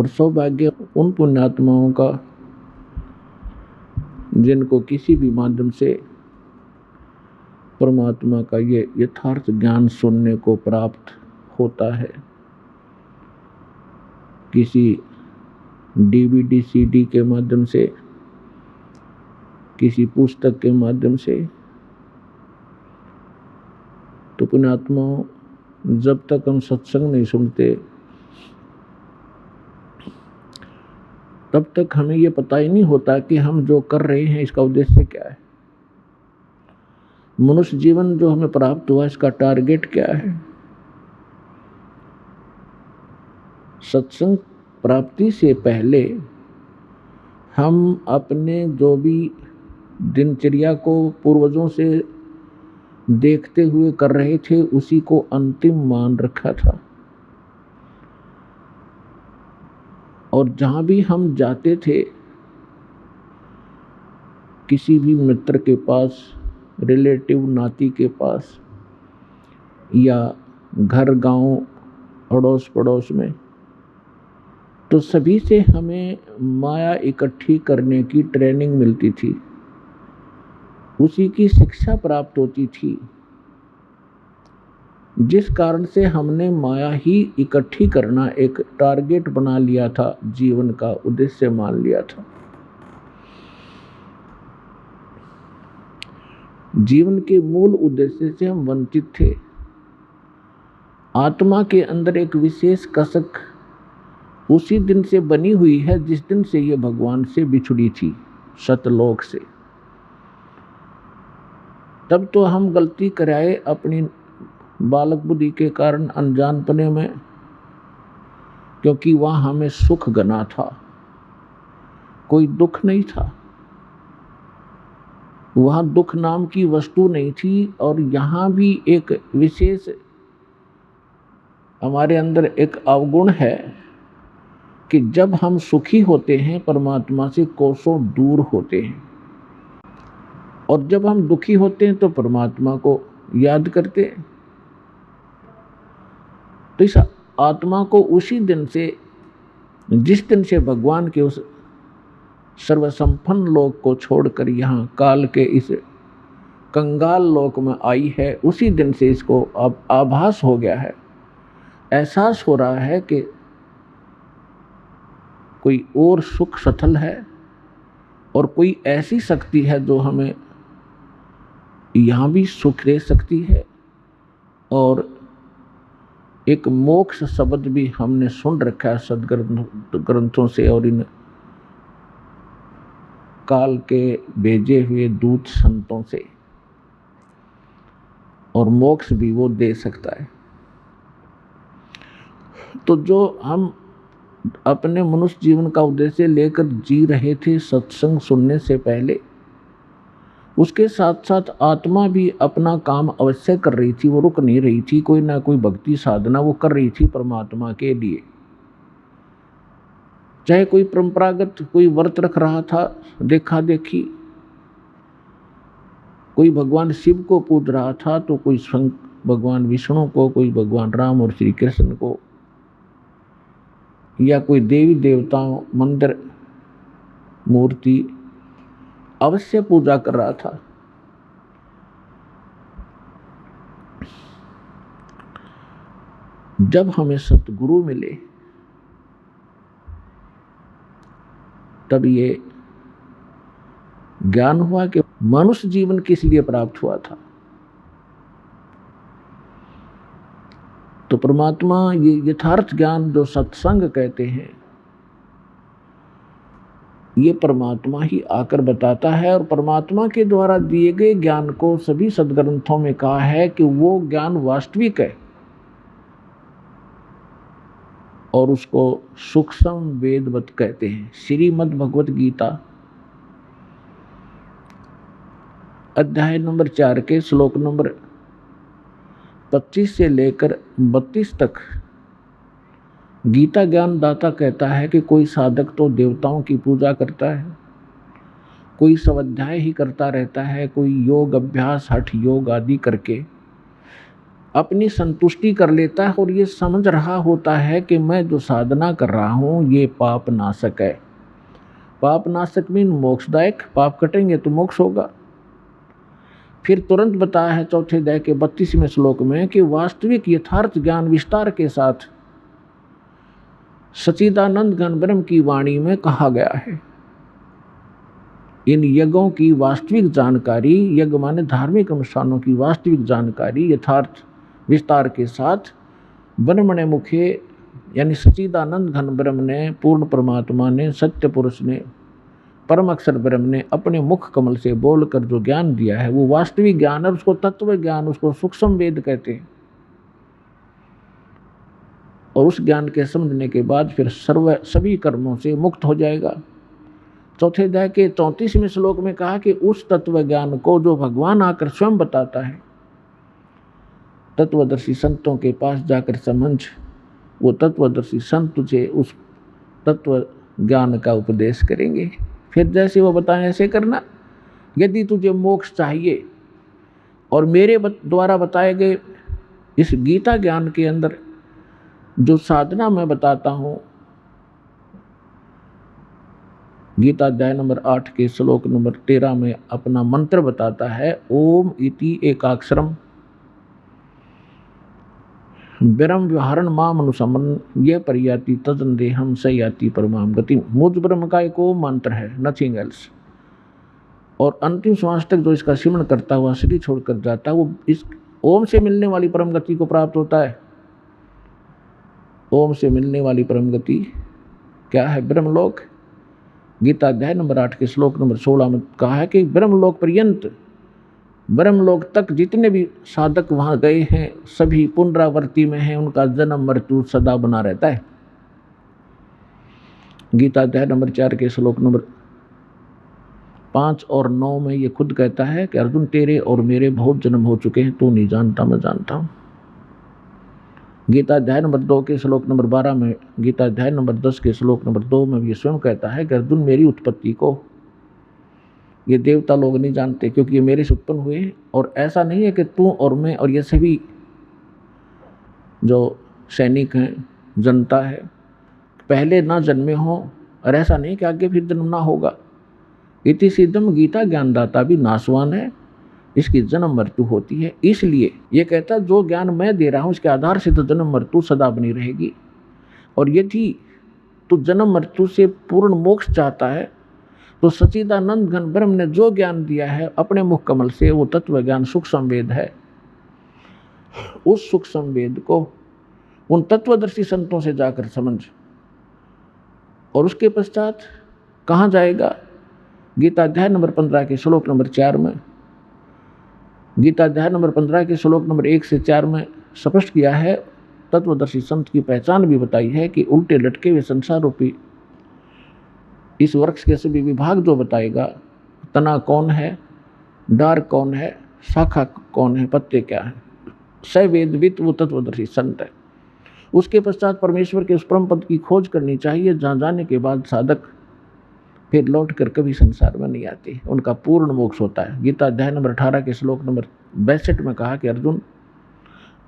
और सौभाग्य उन पुण्यात्माओं का जिनको किसी भी माध्यम से परमात्मा का ये यथार्थ ज्ञान सुनने को प्राप्त होता है, किसी डीवीडी सीडी के माध्यम से, किसी पुस्तक के माध्यम से। तो पुण्यात्माओं, जब तक हम सत्संग नहीं सुनते तब तक हमें ये पता ही नहीं होता कि हम जो कर रहे हैं इसका उद्देश्य क्या है। मनुष्य जीवन जो हमें प्राप्त हुआ इसका टारगेट क्या है। सत्संग प्राप्ति से पहले हम अपने जो भी दिनचर्या को पूर्वजों से देखते हुए कर रहे थे उसी को अंतिम मान रखा था, और जहां भी हम जाते थे किसी भी मित्र के पास, रिलेटिव नाती के पास या घर गांव अड़ोस पड़ोस में, तो सभी से हमें माया इकट्ठी करने की ट्रेनिंग मिलती थी, उसी की शिक्षा प्राप्त होती थी, जिस कारण से हमने माया ही इकट्ठी करना एक टारगेट बना लिया था, जीवन का उद्देश्य मान लिया था। जीवन के मूल उद्देश्य से हम वंचित थे। आत्मा के अंदर एक विशेष कसक उसी दिन से बनी हुई है जिस दिन से ये भगवान से बिछड़ी थी, सतलोक से। तब तो हम गलती कराए अपनी बालक बुद्धि के कारण, अनजानपने में, क्योंकि वहां हमें सुख गना था, कोई दुख नहीं था। वहां दुख नाम की वस्तु नहीं थी। और यहां भी एक विशेष हमारे अंदर एक अवगुण है कि जब हम सुखी होते हैं परमात्मा से कोसों दूर होते हैं, और जब हम दुखी होते हैं तो परमात्मा को याद करते हैं। तो इस आत्मा को उसी दिन से, जिस दिन से भगवान के उस सर्वसंपन्न लोक को छोड़कर यहाँ काल के इस कंगाल लोक में आई है, उसी दिन से इसको अब आभास हो गया है, एहसास हो रहा है कि कोई और सुख सथल है और कोई ऐसी शक्ति है जो हमें यहाँ भी सुख दे सकती है। और एक मोक्ष शब्द भी हमने सुन रखा है सदग्रंथों से और इन काल के भेजे हुए दूत संतों से, और मोक्ष भी वो दे सकता है। तो जो हम अपने मनुष्य जीवन का उद्देश्य लेकर जी रहे थे सत्संग सुनने से पहले, उसके साथ साथ आत्मा भी अपना काम अवश्य कर रही थी, वो रुक नहीं रही थी। कोई ना कोई भक्ति साधना वो कर रही थी परमात्मा के लिए। चाहे कोई परंपरागत कोई व्रत रख रहा था, देखा देखी, कोई भगवान शिव को पूज रहा था, तो कोई भगवान विष्णु को, कोई भगवान राम और श्री कृष्ण को, या कोई देवी देवताओं मंदिर मूर्ति अवश्य पूजा कर रहा था। जब हमें सतगुरु मिले तब ये ज्ञान हुआ कि मनुष्य जीवन किस लिए प्राप्त हुआ था। तो परमात्मा ये यथार्थ ज्ञान जो सत्संग कहते हैं, ये परमात्मा ही आकर बताता है। और परमात्मा के द्वारा दिए गए ज्ञान को सभी सदग्रंथों में कहा है कि वो ज्ञान वास्तविक है, और उसको सूक्ष्म वेदवत कहते हैं। श्रीमद् भगवत गीता अध्याय नंबर 4 के श्लोक नंबर 25 से लेकर 32 तक गीता ज्ञान दाता कहता है कि कोई साधक तो देवताओं की पूजा करता है, कोई स्वाध्याय ही करता रहता है, कोई योग अभ्यास हठ योग आदि करके अपनी संतुष्टि कर लेता है और ये समझ रहा होता है कि मैं जो साधना कर रहा हूँ ये पाप नाशक है। पाप नाशक मीन मोक्षदायक, पाप कटेंगे तो मोक्ष होगा। फिर तुरंत बताया है चौथे अध्याय के 32वें श्लोक में कि वास्तविक यथार्थ ज्ञान विस्तार के साथ सच्चिदानंद घन ब्रह्म की वाणी में कहा गया है। इन यज्ञों की वास्तविक जानकारी, यज्ञ माने धार्मिक अनुष्ठानों की वास्तविक जानकारी यथार्थ विस्तार के साथ ब्रह्मणे मुखे यानी सच्चिदानंद घन ब्रह्म ने, पूर्ण परमात्मा ने, सत्य पुरुष ने, परम अक्षर ब्रह्म ने अपने मुख कमल से बोलकर जो ज्ञान दिया है वो वास्तविक ज्ञान है। उसको तत्व ज्ञान, उसको सूक्ष्म वेद कहते हैं। और उस ज्ञान के समझने के बाद फिर सभी कर्मों से मुक्त हो जाएगा। चौथे अध्याय के 34वें श्लोक में कहा कि उस तत्व ज्ञान को जो भगवान आकर स्वयं बताता है, तत्वदर्शी संतों के पास जाकर समझ, वो तत्वदर्शी संत तुझे उस तत्व ज्ञान का उपदेश करेंगे। फिर जैसे वो बताएं ऐसे करना। यदि तुझे मोक्ष चाहिए और मेरे द्वारा बताए गए इस गीता ज्ञान के अंदर जो साधना मैं बताता हूँ, गीता अध्याय नंबर 8 के श्लोक नंबर 13 में अपना मंत्र बताता है, ओम इति एकाक्षरम ब्रह्म व्यवहारण माम अनुसमन ये परियाति तजन देहम स याति परमाम गति। मुझ ब्रह्म का एक ओम मंत्र है, नथिंग एल्स। और अंतिम श्वास तक जो इसका सिमरण करता हुआ शरीर छोड़कर जाता है वो इस ओम से मिलने वाली परम गति को प्राप्त होता है। ओम से मिलने वाली परम गति क्या है? ब्रह्मलोक। गीता अध्याय नंबर 8 के श्लोक नंबर 16 में कहा है कि ब्रह्मलोक पर्यंत, ब्रह्मलोक तक जितने भी साधक वहां गए हैं सभी पुनरावृत्ति में हैं, उनका जन्म मृत्यु सदा बना रहता है। गीता अध्याय नंबर 4 के श्लोक नंबर 5 और 9 में ये खुद कहता है कि अर्जुन तेरे और मेरे बहुत जन्म हो चुके हैं, तू नहीं जानता मैं जानता हूं। गीता अध्याय नंबर 2 के श्लोक नंबर 12 में, गीता अध्याय नंबर 10 के श्लोक नंबर 2 में ये स्वयं कहता है कि अर्जुन मेरी उत्पत्ति को ये देवता लोग नहीं जानते क्योंकि ये मेरे से उत्पन्न हुए हैं। और ऐसा नहीं है कि तू और मैं और ये सभी जो सैनिक हैं, जनता है, पहले ना जन्मे हों, और ऐसा नहीं कि आगे फिर जन्म ना होगा। इति सिद्धम गीता ज्ञानदाता भी नासवान है, इसकी जन्म मृत्यु होती है। इसलिए ये कहता है जो ज्ञान मैं दे रहा हूँ इसके आधार से तो जन्म मृत्यु सदा बनी रहेगी। और यदि तू जन्म मृत्यु से पूर्ण मोक्ष चाहता है तो सच्चिदानंद घन ब्रह्म ने जो ज्ञान दिया है अपने मुख कमल से, वो तत्व ज्ञान सूक्ष्म वेद है। उस सूक्ष्म वेद को उन तत्वदर्शी संतों से जाकर समझ। और उसके पश्चात कहाँ जाएगा? गीता अध्याय नंबर 15 के श्लोक नंबर 4 में, गीता अध्याय नंबर 15 के श्लोक नंबर 1 से 4 में स्पष्ट किया है, तत्वदर्शी संत की पहचान भी बताई है कि उल्टे लटके हुए संसार रूपी इस वृक्ष के सभी विभाग जो बताएगा, तना कौन है, डार कौन है, शाखा कौन है, पत्ते क्या है, सवेदवित वो तत्वदर्शी संत है। उसके पश्चात परमेश्वर के उस परम पद की खोज करनी चाहिए जहाँ जाने के बाद साधक फिर लौट कर कभी संसार में नहीं आते, उनका पूर्ण मोक्ष होता है। गीता अध्याय नंबर 18 के श्लोक नंबर 62 में कहा कि अर्जुन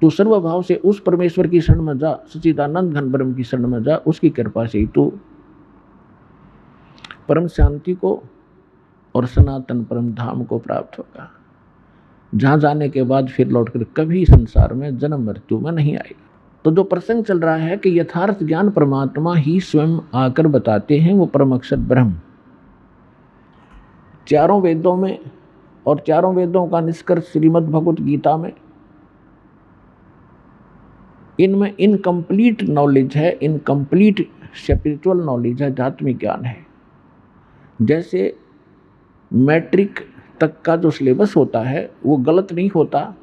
तू सर्वभाव से उस परमेश्वर की शरण में जा, सच्चिदानंद घन ब्रह्म की शरण में जा, उसकी कृपा से ही तू परम शांति को और सनातन परम धाम को प्राप्त होगा, जहाँ जाने के बाद फिर लौटकर कभी संसार में जन्म मृत्यु में नहीं आएगा। तो जो प्रसंग चल रहा है कि यथार्थ ज्ञान परमात्मा ही स्वयं आकर बताते हैं, वो परम अक्षर ब्रह्म चारों वेदों में, और चारों वेदों का निष्कर्ष श्रीमद् भगवत गीता में, इनमें इनकम्प्लीट नॉलेज है, इनकम्प्लीट स्पिरिचुअल नॉलेज है, आध्यात्मिक ज्ञान है। जैसे मैट्रिक तक का जो सिलेबस होता है वो गलत नहीं होता,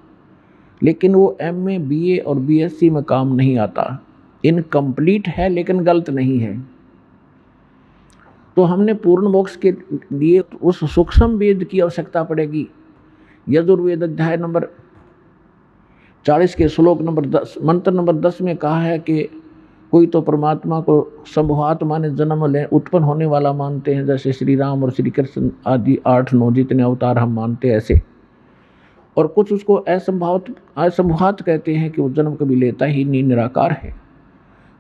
लेकिन वो MA BA और BSc में काम नहीं आता। इनकम्प्लीट है लेकिन गलत नहीं है। तो हमने पूर्ण मोक्ष के लिए उस सूक्ष्म वेद की आवश्यकता पड़ेगी। यजुर्वेद अध्याय नंबर 40 के श्लोक नंबर 10 मंत्र नंबर 10 में कहा है कि कोई तो परमात्मा को संभवात माने जन्म ले उत्पन्न होने वाला मानते हैं, जैसे श्री राम और श्री कृष्ण आदि 8-9 जितने अवतार हम मानते हैं ऐसे। और कुछ उसको असंभवात कहते हैं कि वो जन्म कभी लेता ही नहीं, निराकार है।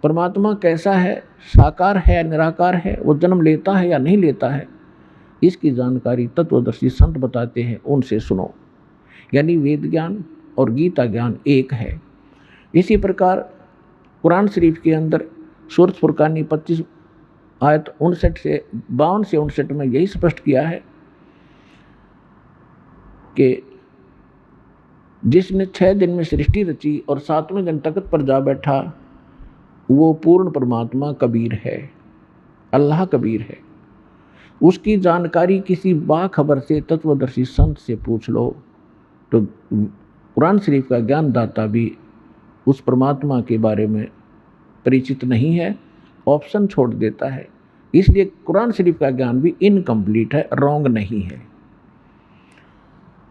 परमात्मा कैसा है, साकार है या निराकार है, वो जन्म लेता है या नहीं लेता है, इसकी जानकारी तत्वदर्शी संत बताते हैं, उनसे सुनो। यानी वेद ज्ञान और गीता ज्ञान एक है। इसी प्रकार कुरान शरीफ के अंदर सूरत फुरकानी 25 आयत 52 से 59 में यही स्पष्ट किया है कि जिसने 6 दिन में सृष्टि रची और 7वें दिन तख्त पर जा बैठा, वो पूर्ण परमात्मा कबीर है, अल्लाह कबीर है। उसकी जानकारी किसी बाखबर से तत्वदर्शी संत से पूछ लो तो कुरान शरीफ का ज्ञानदाता भी उस परमात्मा के बारे में परिचित नहीं है, ऑप्शन छोड़ देता है। इसलिए कुरान शरीफ का ज्ञान भी इनकम्प्लीट है, रॉन्ग नहीं है।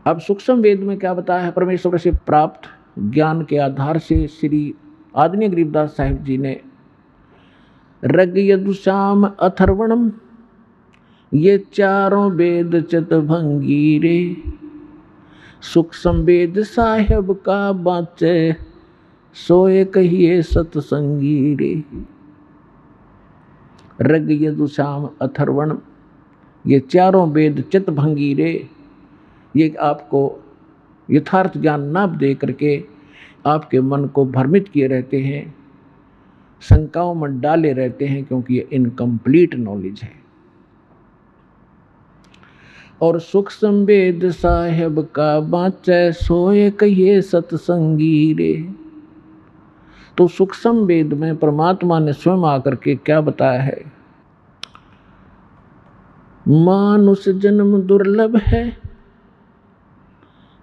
अब सूक्ष्म वेद में क्या बताया है, परमेश्वर से प्राप्त ज्ञान के आधार से श्री आदरणीय गरीबदास साहिब जी ने ऋग यजुर्साम अथर्वणम, ये चारों वेद चितभंगी रे, सूक्ष्म वेद साहेब का बाचे, सोए कहिए सतसंगी रे। ऋग यजुर्साम अथर्वण, ये चारों वेद चितभंगी रे, ये आपको यथार्थ ज्ञान ना दे करके आपके मन को भ्रमित किए रहते हैं, शंकाओं में डाले रहते हैं, क्योंकि ये इनकम्प्लीट नॉलेज है। और सूक्ष्म वेद साहेब का बाँचै, सोए कहिए सतसंगी रे। तो सूक्ष्म वेद में परमात्मा ने स्वयं आकर के क्या बताया है, मानुष जन्म दुर्लभ है,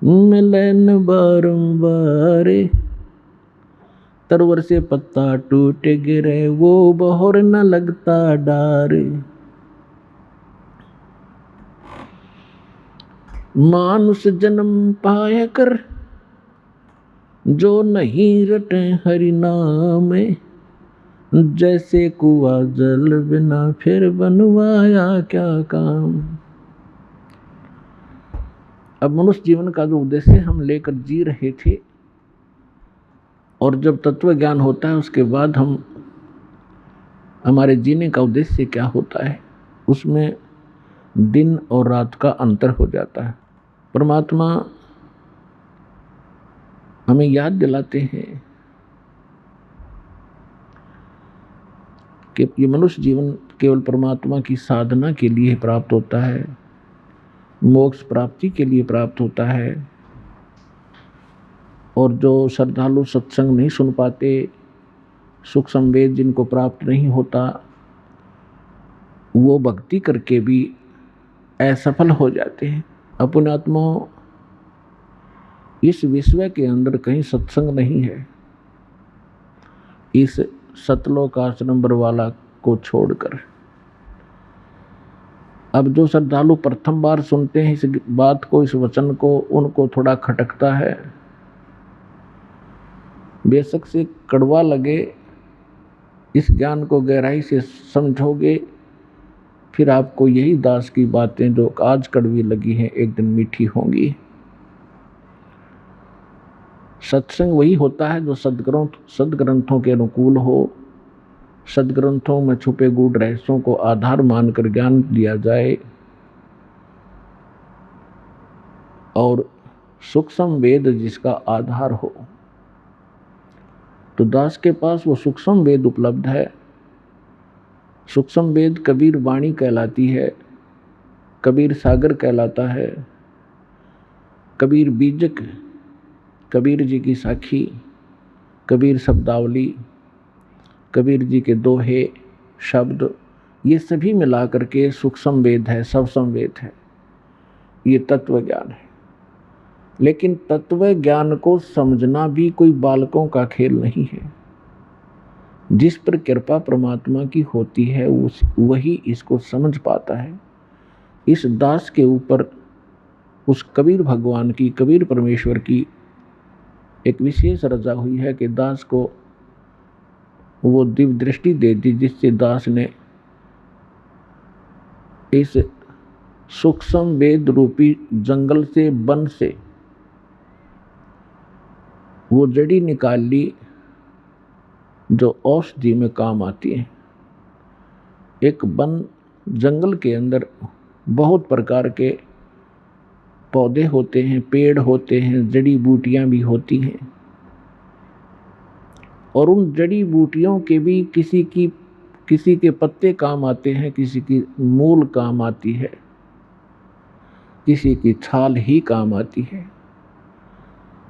मिले न बारंबार, तरवर से पत्ता टूट गिरे, वो बहोर न लगता डार। मानुष जन्म पाया कर, जो नहीं रटे हरि नाम, जैसे कुआं जल बिना फिर बनवाया क्या काम। अब मनुष्य जीवन का जो उद्देश्य हम लेकर जी रहे थे, और जब तत्व ज्ञान होता है उसके बाद हमारे जीने का उद्देश्य क्या होता है, उसमें दिन और रात का अंतर हो जाता है। परमात्मा हमें याद दिलाते हैं कि ये मनुष्य जीवन केवल परमात्मा की साधना के लिए प्राप्त होता है, मोक्ष प्राप्ति के लिए प्राप्त होता है। और जो श्रद्धालु सत्संग नहीं सुन पाते, सूक्ष्म वेद जिनको प्राप्त नहीं होता, वो भक्ति करके भी असफल हो जाते हैं। अपने आत्मा इस विश्व के अंदर कहीं सत्संग नहीं है, इस सतलोक आश्रम बरवाला को छोड़कर। अब जो श्रद्धालु प्रथम बार सुनते हैं इस बात को, इस वचन को, उनको थोड़ा खटकता है, बेशक से कड़वा लगे, इस ज्ञान को गहराई से समझोगे, फिर आपको यही दास की बातें जो आज कड़वी लगी हैं एक दिन मीठी होंगी। सत्संग वही होता है जो सदग्रंथों के अनुकूल हो, सदग्रंथों में छुपे गूढ़ रहस्यों को आधार मानकर ज्ञान दिया जाए, और सूक्ष्म वेद जिसका आधार हो। तो दास के पास वो सूक्ष्म वेद उपलब्ध है। सूक्ष्म वेद कबीर वाणी कहलाती है, कबीर सागर कहलाता है, कबीर बीजक, कबीर जी की साखी, कबीर शब्दावली, कबीर जी के दोहे शब्द, ये सभी मिलाकर के सूक्ष्म वेद है, सवसम वेद है। ये तत्व ज्ञान है। लेकिन तत्व ज्ञान को समझना भी कोई बालकों का खेल नहीं है। जिस पर कृपा परमात्मा की होती है वही इसको समझ पाता है। इस दास के ऊपर उस कबीर भगवान की, कबीर परमेश्वर की एक विशेष रजा हुई है कि दास को वो दिव्य दृष्टि दे दी, जिससे दास ने इस सूक्ष्म वेद रूपी जंगल से, वन से वो जड़ी निकाल ली जो औषधि में काम आती है। एक वन जंगल के अंदर बहुत प्रकार के पौधे होते हैं, पेड़ होते हैं, जड़ी बूटियां भी होती हैं, और उन जड़ी बूटियों के भी किसी के पत्ते काम आते हैं, किसी की मूल काम आती है, किसी की छाल ही काम आती है।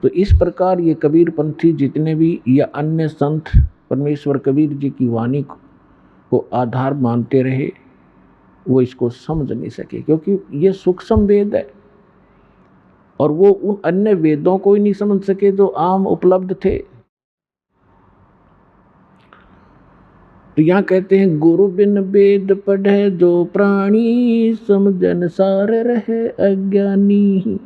तो इस प्रकार ये कबीर पंथी जितने भी या अन्य संत परमेश्वर कबीर जी की वाणी को आधार मानते रहे, वो इसको समझ नहीं सके, क्योंकि ये सूक्ष्म वेद है और वो उन अन्य वेदों को ही नहीं समझ सके जो आम उपलब्ध थे। तो यहाँ कहते हैं, गुरु बिन वेद पढ़े जो प्राणी, समझन सार रहे अज्ञानी।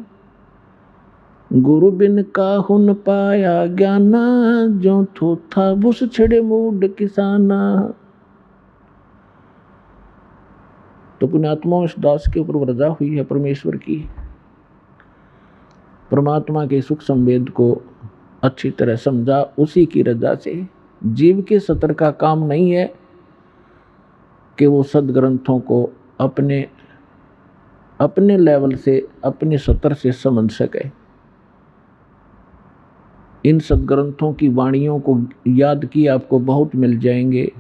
गुरु बिन काहुन पाया ज्ञाना, जो थोथा बुस छिड़े मूड किसाना। तो पुण्यात्मा इस दास के ऊपर वर्जा हुई है परमेश्वर की। परमात्मा के सूक्ष्म वेद को अच्छी तरह समझा, उसी की रजा से। जीव के सतर का काम नहीं है कि वो सदग्रंथों को अपने लेवल से, अपने सतर से समझ सके। इन सदग्रंथों की वाणियों को याद किए आपको बहुत मिल जाएंगे।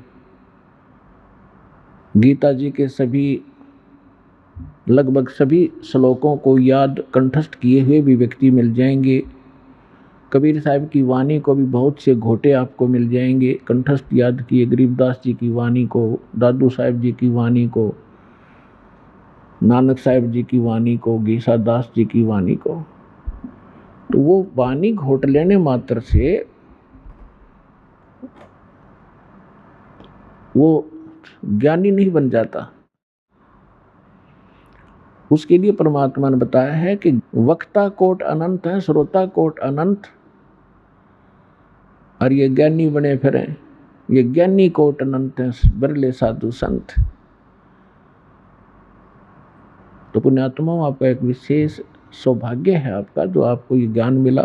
गीता जी के लगभग सभी श्लोकों को याद कंठस्थ किए हुए भी व्यक्ति मिल जाएंगे। कबीर साहब की वाणी को भी बहुत से घोटे आपको मिल जाएंगे, कंठस्थ याद किए। गरीबदास जी की वाणी को, दादू साहब जी की वाणी को, नानक साहब जी की वाणी को, गीसा दास जी की वाणी को। तो वो वाणी घोट लेने मात्र से वो ज्ञानी नहीं बन जाता। उसके लिए परमात्मा ने बताया है कि वक्ता कोट अनंत है, श्रोता कोट अनंत, और ये ज्ञानी बने फिरे, ये ज्ञानी कोट अनंत है, बिरले साधु संत। तो पुण्यात्माओं, आपका एक विशेष सौभाग्य है आपका, जो आपको ये ज्ञान मिला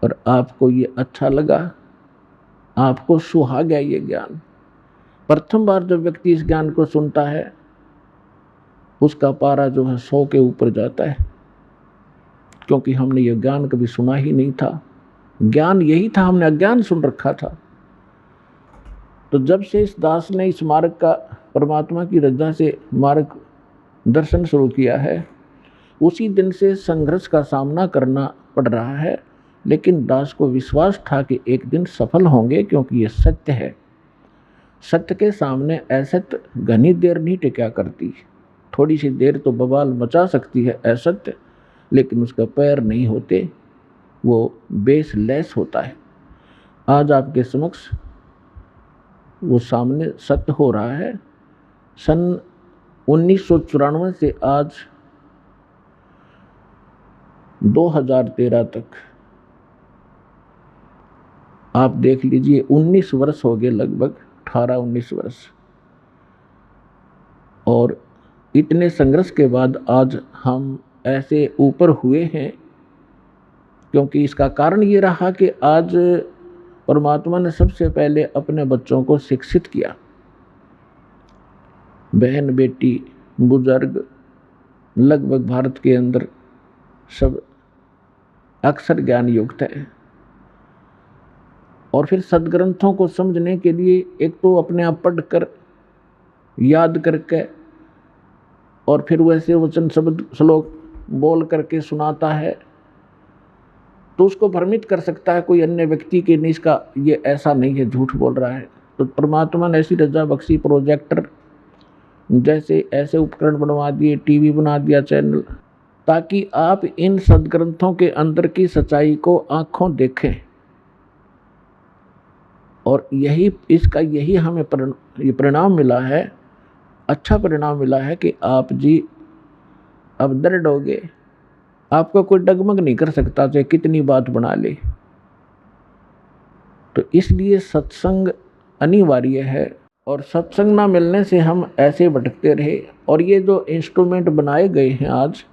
और आपको ये अच्छा लगा, आपको सुहा गया ये ज्ञान। प्रथम बार जब व्यक्ति इस ज्ञान को सुनता है, उसका पारा जो है 100 के ऊपर जाता है, क्योंकि हमने ये ज्ञान कभी सुना ही नहीं था। ज्ञान यही था, हमने अज्ञान सुन रखा था। तो जब से इस दास ने इस मार्ग का, परमात्मा की रजा से मार्ग दर्शन शुरू किया है, उसी दिन से संघर्ष का सामना करना पड़ रहा है। लेकिन दास को विश्वास था कि एक दिन सफल होंगे, क्योंकि ये सत्य है। सत्य के सामने असत्य घनी देर नहीं टिका करती। थोड़ी सी देर तो बवाल मचा सकती है असत्य, लेकिन उसका पैर नहीं होते, वो बेसलेस होता है। आज आपके समक्ष वो सामने सत्य हो रहा है। सन 1994 से आज 2013 तक आप देख लीजिए, 19 वर्ष हो गए, लगभग 18-19 वर्ष। और इतने संघर्ष के बाद आज हम ऐसे ऊपर हुए हैं, क्योंकि इसका कारण ये रहा कि आज परमात्मा ने सबसे पहले अपने बच्चों को शिक्षित किया। बहन बेटी बुजुर्ग लगभग भारत के अंदर सब अक्षर ज्ञान युक्त है। और फिर सदग्रंथों को समझने के लिए एक तो अपने आप पढ़कर याद करके, और फिर वैसे वचन शब्द श्लोक बोल करके सुनाता है, तो उसको भ्रमित कर सकता है कोई अन्य व्यक्ति कि नहीं, इसका ये ऐसा नहीं है, झूठ बोल रहा है। तो परमात्मा ने ऐसी रजा बख्शी, प्रोजेक्टर जैसे ऐसे उपकरण बनवा दिए, टीवी बना दिया, चैनल, ताकि आप इन सदग्रंथों के अंदर की सच्चाई को आंखों देखें। और यही हमें परिणाम मिला है, अच्छा परिणाम मिला है कि आप जी अब दृढ़ हो गए। आपको कोई डगमग नहीं कर सकता, चाहे कितनी बात बना ले। तो इसलिए सत्संग अनिवार्य है, और सत्संग ना मिलने से हम ऐसे भटकते रहे। और ये जो इंस्ट्रूमेंट बनाए गए हैं आज,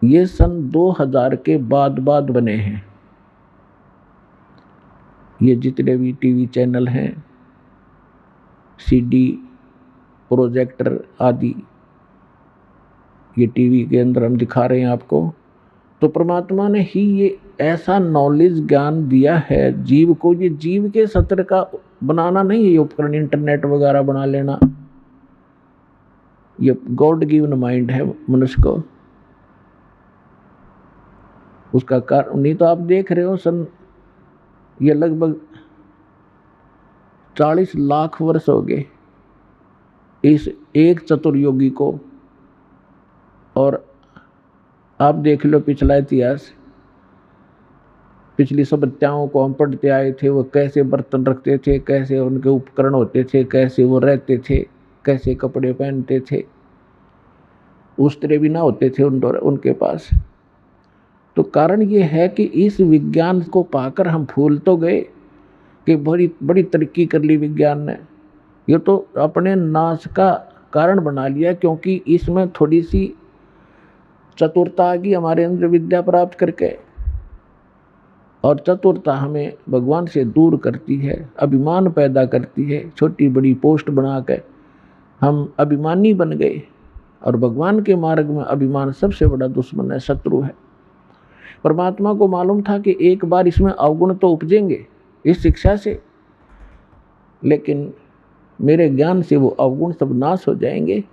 ये सन 2000 के बाद बने हैं। ये जितने भी टीवी चैनल हैं, सीडी, प्रोजेक्टर आदि, ये टीवी के अंदर हम दिखा रहे हैं आपको, तो परमात्मा ने ही ये ऐसा नॉलेज ज्ञान दिया है जीव को। ये जीव के सत्र का बनाना नहीं है ये उपकरण, इंटरनेट वगैरह बना लेना, ये गॉड गिवन माइंड है मनुष्य को। उसका कारण नहीं तो आप देख रहे हो ये लगभग 40 लाख वर्ष हो गए इस एक चतुर्योगी को। और आप देख लो पिछला इतिहास, पिछली सभ्यताओं को हम पढ़ते आए थे, वो कैसे बर्तन रखते थे, कैसे उनके उपकरण होते थे, कैसे वो रहते थे, कैसे कपड़े पहनते थे, उस्त्रे भी ना होते थे उनके पास। तो कारण ये है कि इस विज्ञान को पाकर हम भूल तो गए कि बड़ी बड़ी तरक्की कर ली विज्ञान ने, ये तो अपने नाश का कारण बना लिया, क्योंकि इसमें थोड़ी सी चतुरता आ गई हमारे अंदर विद्या प्राप्त करके। और चतुरता हमें भगवान से दूर करती है, अभिमान पैदा करती है। छोटी बड़ी पोस्ट बना के हम अभिमानी बन गए, और भगवान के मार्ग में अभिमान सबसे बड़ा दुश्मन है, शत्रु है। परमात्मा को मालूम था कि एक बार इसमें अवगुण तो उपजेंगे इस शिक्षा से, लेकिन मेरे ज्ञान से वो अवगुण सब नाश हो जाएंगे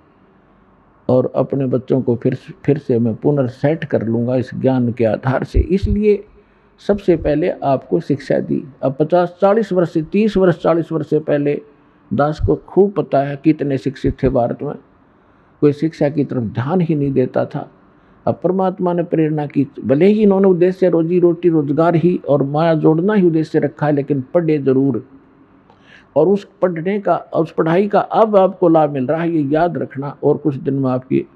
और अपने बच्चों को फिर से मैं पुनर्सेट कर लूँगा इस ज्ञान के आधार से। इसलिए सबसे पहले आपको शिक्षा दी। अब 50-40 वर्ष से 30 वर्ष 40 वर्ष से पहले दास को खूब पता है कितने शिक्षित थे भारत में, कोई शिक्षा की तरफ ध्यान ही नहीं देता था। अब परमात्मा ने प्रेरणा की, भले ही इन्होंने उद्देश्य रोजी रोटी रोजगार ही और माया जोड़ना ही उद्देश्य रखा है, लेकिन पढ़े जरूर। और उस पढ़ने का, उस पढ़ाई का अब आपको लाभ मिल रहा है, ये याद रखना। और कुछ दिन में आपकी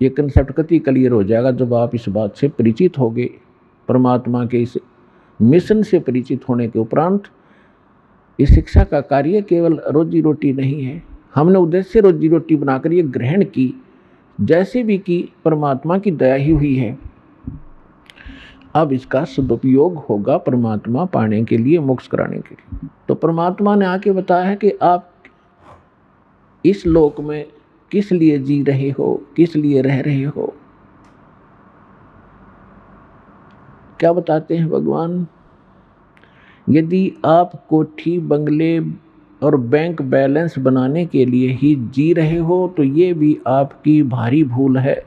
ये कंसेप्ट कति क्लियर हो जाएगा जब आप इस बात से परिचित होगे। परमात्मा के इस मिशन से परिचित होने के उपरांत इस शिक्षा का कार्य केवल रोजी रोटी नहीं है, हमने उद्देश्य रोजी रोटी बनाकर ये ग्रहण की, जैसे भी की परमात्मा की दया ही हुई है। अब इसका सदुपयोग होगा परमात्मा पाने के लिए, मोक्ष कराने के लिए। तो परमात्मा ने आके बताया है कि आप इस लोक में किस लिए जी रहे हो, किस लिए रह रहे हो। क्या बताते हैं भगवान? यदि आप कोठी बंगले और बैंक बैलेंस बनाने के लिए ही जी रहे हो तो ये भी आपकी भारी भूल है।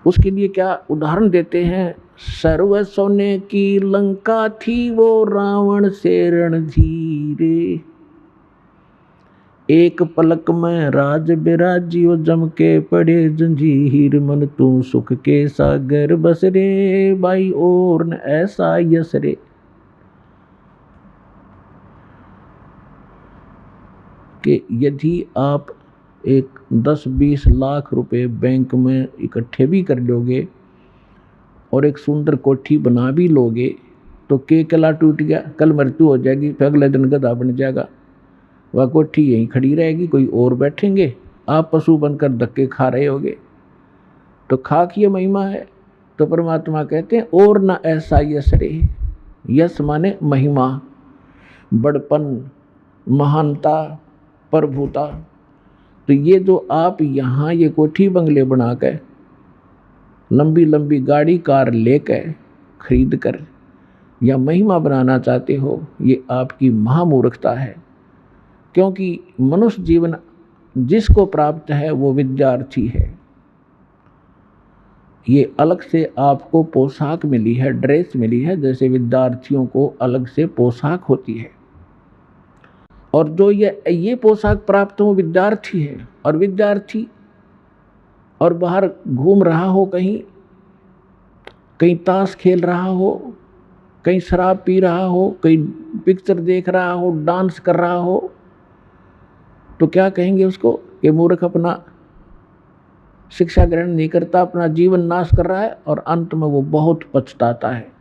उसके लिए क्या उदाहरण देते हैं? सर्व सोने की लंका थी वो रावण से रणधीरे, एक पलक में राज बिराजियो जम के पड़े जंजीर, मन तू सुख के सागर बस रे, बाई और न ऐसा यस रे। कि यदि आप एक 10-20 लाख रुपए बैंक में इकट्ठे भी कर लोगे और एक सुंदर कोठी बना भी लोगे तो के कला टूट गया, कल मृत्यु हो जाएगी, फिर अगले दिन गधा बन जाएगा, वह कोठी यहीं खड़ी रहेगी, कोई और बैठेंगे, आप पशु बनकर धक्के खा रहे होगे। तो खाक ये महिमा है। तो परमात्मा कहते हैं और ना ऐसा यश रे। यश माने महिमा, बड़पन, महानता, प्रभुता। तो ये जो आप यहाँ ये कोठी बंगले बनाकर, लंबी लंबी गाड़ी कार लेकर खरीद कर या महिमा बनाना चाहते हो, ये आपकी महामूर्खता है। क्योंकि मनुष्य जीवन जिसको प्राप्त है वो विद्यार्थी है। ये अलग से आपको पोशाक मिली है, ड्रेस मिली है, जैसे विद्यार्थियों को अलग से पोशाक होती है। और जो ये पोशाक प्राप्त हो विद्यार्थी है, और विद्यार्थी और बाहर घूम रहा हो, कहीं ताश खेल रहा हो, कहीं शराब पी रहा हो, कहीं पिक्चर देख रहा हो, डांस कर रहा हो, तो क्या कहेंगे उसको कि मूर्ख, अपना शिक्षा ग्रहण नहीं करता, अपना जीवन नाश कर रहा है, और अंत में वो बहुत पछताता है।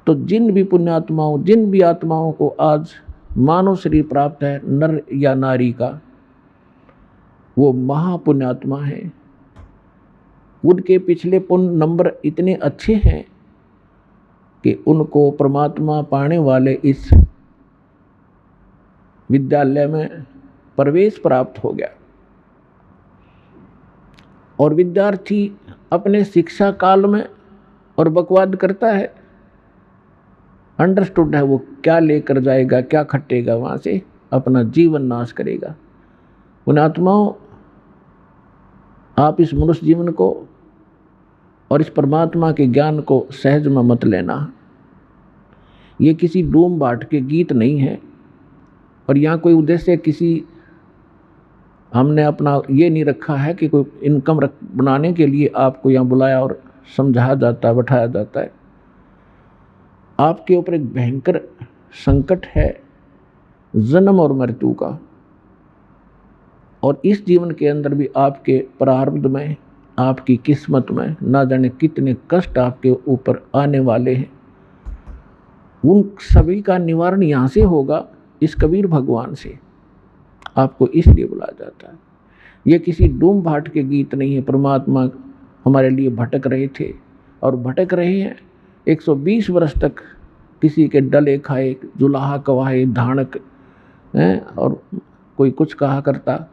तो जिन भी पुण्यात्माओं, जिन भी आत्माओं को आज मानव शरीर प्राप्त है, नर या नारी का, वो महापुण्यात्मा है। उनके पिछले पुण्य नंबर इतने अच्छे हैं कि उनको परमात्मा पाने वाले इस विद्यालय में प्रवेश प्राप्त हो गया। और विद्यार्थी अपने शिक्षा काल में और बकवाद करता है, अंडरस्टूड है, वो क्या लेकर जाएगा, क्या खटेगा, वहां से अपना जीवन नाश करेगा। उन आत्माओं, आप इस मनुष्य जीवन को और इस परमात्मा के ज्ञान को सहज में मत लेना। ये किसी डूम बाट के गीत नहीं है, और यहाँ कोई उद्देश्य किसी, हमने अपना ये नहीं रखा है कि कोई इनकम बनाने के लिए आपको यहाँ बुलाया और समझाया जाता है, बैठाया जाता है। आपके ऊपर एक भयंकर संकट है जन्म और मृत्यु का, और इस जीवन के अंदर भी आपके प्रारब्ध में, आपकी किस्मत में ना जाने कितने कष्ट आपके ऊपर आने वाले हैं। उन सभी का निवारण यहाँ से होगा, इस कबीर भगवान से। आपको इसलिए बुलाया जाता है। ये किसी डूम भाट के गीत नहीं है। परमात्मा हमारे लिए भटक रहे थे और भटक रहे हैं 120 वर्ष तक, किसी के डले खाए, जुलाहा कवाए, धानक हैं, और कोई कुछ कहा करता,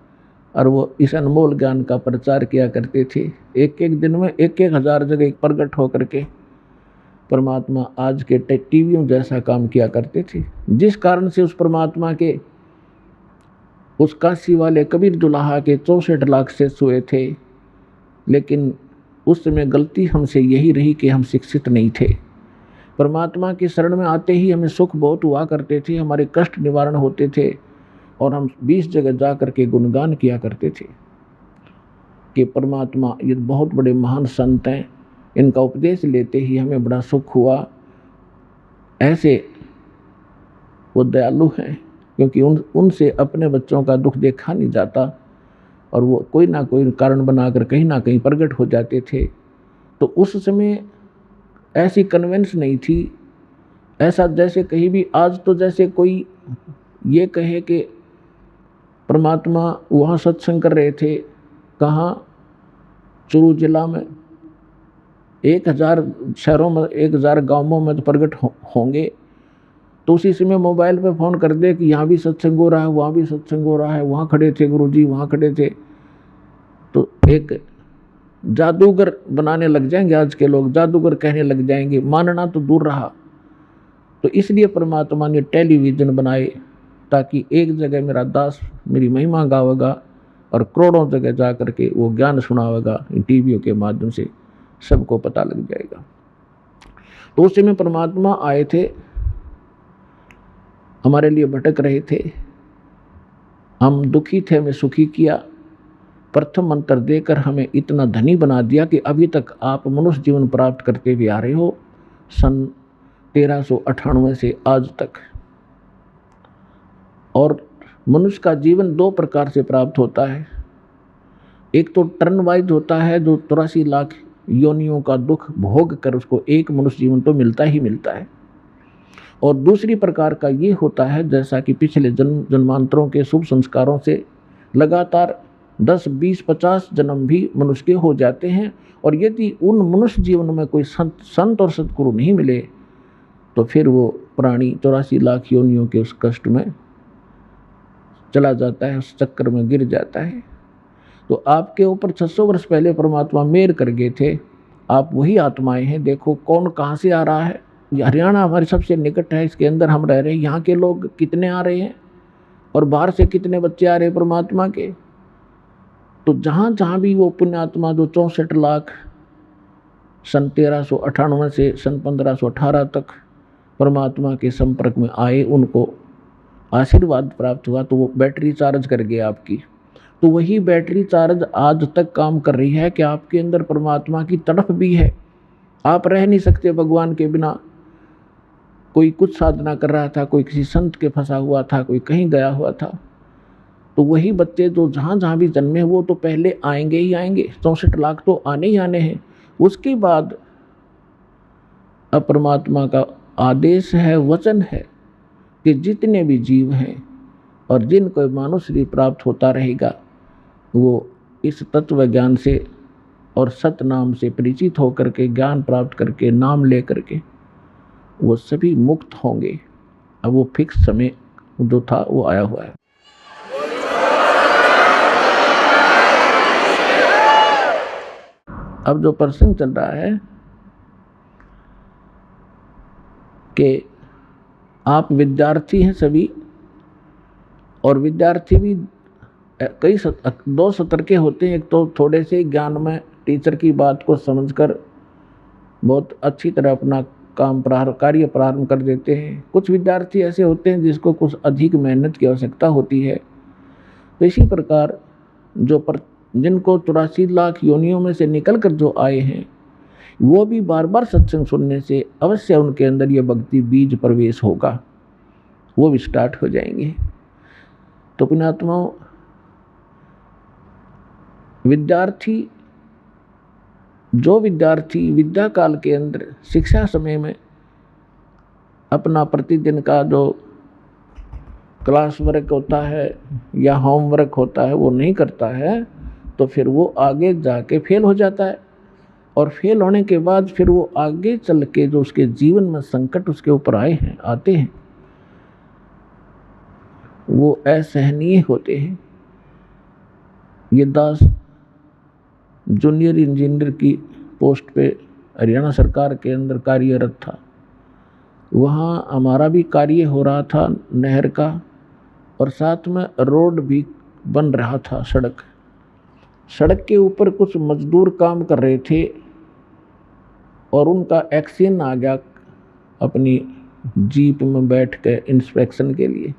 और वो इस अनमोल ज्ञान का प्रचार किया करते थे। एक एक दिन में 1,000 जगह प्रकट होकर के परमात्मा आज के टीवियों जैसा काम किया करते थे, जिस कारण से उस परमात्मा के, उस काशी वाले कबीर जुलाहा के 64 लाख से सोए थे। लेकिन उस समय गलती हमसे यही रही कि हम शिक्षित नहीं थे। परमात्मा की शरण में आते ही हमें सुख बहुत हुआ करते थे, हमारे कष्ट निवारण होते थे, और हम 20 जगह जा करके गुणगान किया करते थे कि परमात्मा ये बहुत बड़े महान संत हैं, इनका उपदेश लेते ही हमें बड़ा सुख हुआ। ऐसे वो दयालु हैं, क्योंकि उनसे अपने बच्चों का दुख देखा नहीं जाता, और वो कोई ना कोई कारण बनाकर कहीं ना कहीं प्रकट हो जाते थे। तो उस समय ऐसी कन्वेंस नहीं थी, ऐसा जैसे कहीं भी आज तो जैसे कोई ये कहे कि परमात्मा वहाँ सत्संग कर रहे थे, कहाँ, चुरू जिला में 1000 शहरों में, 1000 गांवों में तो प्रकट होंगे, तो उसी समय मोबाइल पे फ़ोन कर दे कि यहाँ भी सत्संग हो रहा है, वहाँ भी सत्संग हो रहा है, वहाँ खड़े थे गुरुजी, वहाँ खड़े थे, तो एक जादूगर बनाने लग जाएंगे। आज के लोग जादूगर कहने लग जाएंगे, मानना तो दूर रहा। तो इसलिए परमात्मा ने टेलीविज़न बनाए, ताकि एक जगह मेरा दास मेरी महिमा गावेगा और करोड़ों जगह जा करके वो ज्ञान सुनावेगा, इन टीवियों के माध्यम से सबको पता लग जाएगा। तो उस समय परमात्मा आए थे, हमारे लिए भटक रहे थे, हम दुखी थे, हमें सुखी किया। प्रथम मंत्र देकर हमें इतना धनी बना दिया कि अभी तक आप मनुष्य जीवन प्राप्त करते भी आ रहे हो, सन 1398 से आज तक। और मनुष्य का जीवन 2 प्रकार से प्राप्त होता है। एक तो टर्न वाइज होता है, जो 83 लाख योनियों का दुख भोग कर उसको एक मनुष्य जीवन तो मिलता ही मिलता है। और दूसरी प्रकार का ये होता है, जैसा कि पिछले जन्मांतरों के शुभ संस्कारों से लगातार 10, 20, 50 जन्म भी मनुष्य के हो जाते हैं। और यदि उन मनुष्य जीवन में कोई संत और सतगुरु नहीं मिले, तो फिर वो प्राणी 84 लाख योनियों के उस कष्ट में चला जाता है, उस चक्कर में गिर जाता है। तो आपके ऊपर 600 वर्ष पहले परमात्मा मेहर कर गए थे, आप वही आत्माएं हैं। देखो कौन कहाँ से आ रहा है। हरियाणा हमारे सबसे निकट है, इसके अंदर हम रह रहे हैं। यहाँ के लोग कितने आ रहे हैं और बाहर से कितने बच्चे आ रहे हैं परमात्मा के। तो जहाँ जहाँ भी वो पुण्यात्मा जो 64 लाख सन 1398 से सन 1518 तक परमात्मा के संपर्क में आए, उनको आशीर्वाद प्राप्त हुआ, तो वो बैटरी चार्ज कर गए आपकी। तो वही बैटरी चार्ज आज तक काम कर रही है कि आपके अंदर परमात्मा की तड़प भी है। आप रह नहीं सकते भगवान के बिना। कोई कुछ साधना कर रहा था, कोई किसी संत के फंसा हुआ था, कोई कहीं गया हुआ था। तो वही बच्चे जो जहाँ जहाँ भी जन्मे वो तो पहले आएंगे ही आएंगे, 64 लाख तो आने ही आने हैं। उसके बाद अब परमात्मा का आदेश है, वचन है कि जितने भी जीव हैं और जिनको मानव शरीर प्राप्त होता रहेगा, वो इस तत्व ज्ञान से और सत नाम से परिचित होकर के, ज्ञान प्राप्त करके, नाम ले करके वो सभी मुक्त होंगे। अब वो फिक्स समय जो था वो आया हुआ है। अब जो प्रसंग चल रहा है कि आप विद्यार्थी हैं सभी, और विद्यार्थी भी दो स्तर के होते हैं। एक तो थोड़े से ज्ञान में टीचर की बात को समझकर बहुत अच्छी तरह अपना कार्य प्रारंभ कर देते हैं। कुछ विद्यार्थी ऐसे होते हैं जिसको कुछ अधिक मेहनत की आवश्यकता होती है। तो इसी प्रकार जिनको 84 लाख योनियों में से निकल कर जो आए हैं, वो भी बार बार सत्संग सुनने से अवश्य उनके अंदर ये भक्ति बीज प्रवेश होगा, वो भी स्टार्ट हो जाएंगे। तो पुण्यात्माओं, जो विद्यार्थी विद्या काल के अंदर शिक्षा समय में अपना प्रतिदिन का जो क्लास वर्क होता है या होमवर्क होता है वो नहीं करता है, तो फिर वो आगे जाके फेल हो जाता है। और फेल होने के बाद फिर वो आगे चल के जो उसके जीवन में संकट उसके ऊपर आते हैं, वो असहनीय होते हैं। ये दास जूनियर इंजीनियर की पोस्ट पे हरियाणा सरकार के अंदर कार्यरत था। वहाँ हमारा भी कार्य हो रहा था नहर का, और साथ में रोड भी बन रहा था। सड़क के ऊपर कुछ मजदूर काम कर रहे थे और उनका एक्सीडेंट आ गया अपनी जीप में बैठ के इंस्पेक्शन के लिए।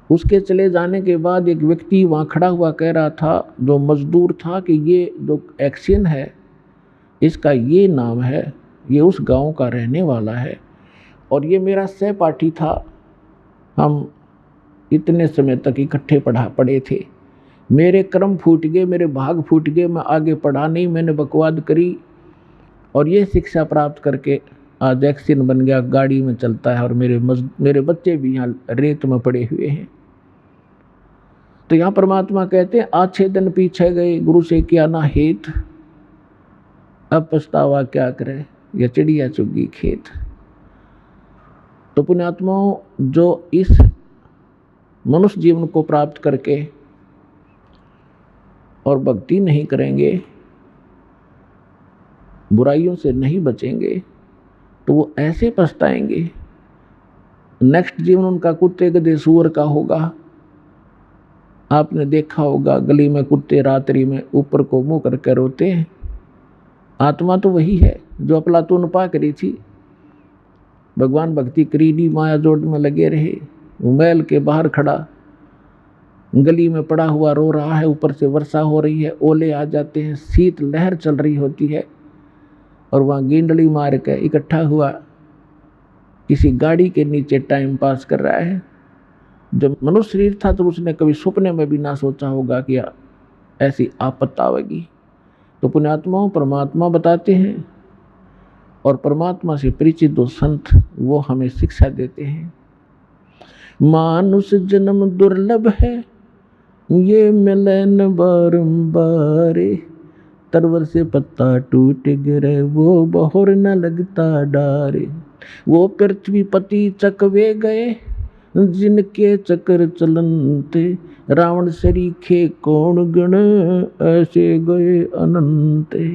उसके चले जाने के बाद एक व्यक्ति वहाँ खड़ा हुआ कह रहा था, जो मजदूर था, कि ये जो एक्सीडेंट है इसका ये नाम है, ये उस गांव का रहने वाला है और ये मेरा सहपाठी था। हम इतने समय तक इकट्ठे पढ़े थे। मेरे कर्म फूट गए, मेरे भाग फूट गए, मैं आगे पढ़ा नहीं, मैंने बकवाद करी और ये शिक्षा प्राप्त करके आज एक्सीडेंट बन गया, गाड़ी में चलता है और मेरे बच्चे भी यहाँ रेत में पड़े हुए हैं। तो यहाँ परमात्मा कहते हैं, आछे दिन पीछे गए, गुरु से किया ना हेत, अब पछतावा क्या करे, या चिड़िया चुगी खेत। तो पुण्यात्माओं, जो इस मनुष्य जीवन को प्राप्त करके और भक्ति नहीं करेंगे, बुराइयों से नहीं बचेंगे, तो वो ऐसे पछताएंगे। नेक्स्ट जीवन उनका कुत्ते गधे सूअर का होगा। आपने देखा होगा गली में कुत्ते रात्रि में ऊपर को मुंह करके रोते हैं। आत्मा तो वही है जो अफलातून पा करी थी, भगवान भक्ति करीडी माया जोड़ में लगे रहे, मैल के बाहर खड़ा गली में पड़ा हुआ रो रहा है। ऊपर से वर्षा हो रही है, ओले आ जाते हैं, शीत लहर चल रही होती है और वहाँ गेंडली मार के इकट्ठा हुआ किसी गाड़ी के नीचे टाइम पास कर रहा है। जब मनुष्य शरीर था तो उसने कभी सपने में भी ना सोचा होगा कि ऐसी आपत्ति आवेगी। तो पुण्यात्माओं, परमात्मा बताते हैं और परमात्मा से परिचित दो संत वो हमें शिक्षा देते हैं। मानुष जन्म दुर्लभ है, ये मिले न बारंबार, तरवर से पत्ता टूट गिरे, वो बहुर न लगता डारे। वो पृथ्वी पति चकवे गए, जिनके चक्र चलनते, रावण सरीखे कौन गण, ऐसे गए अनंते।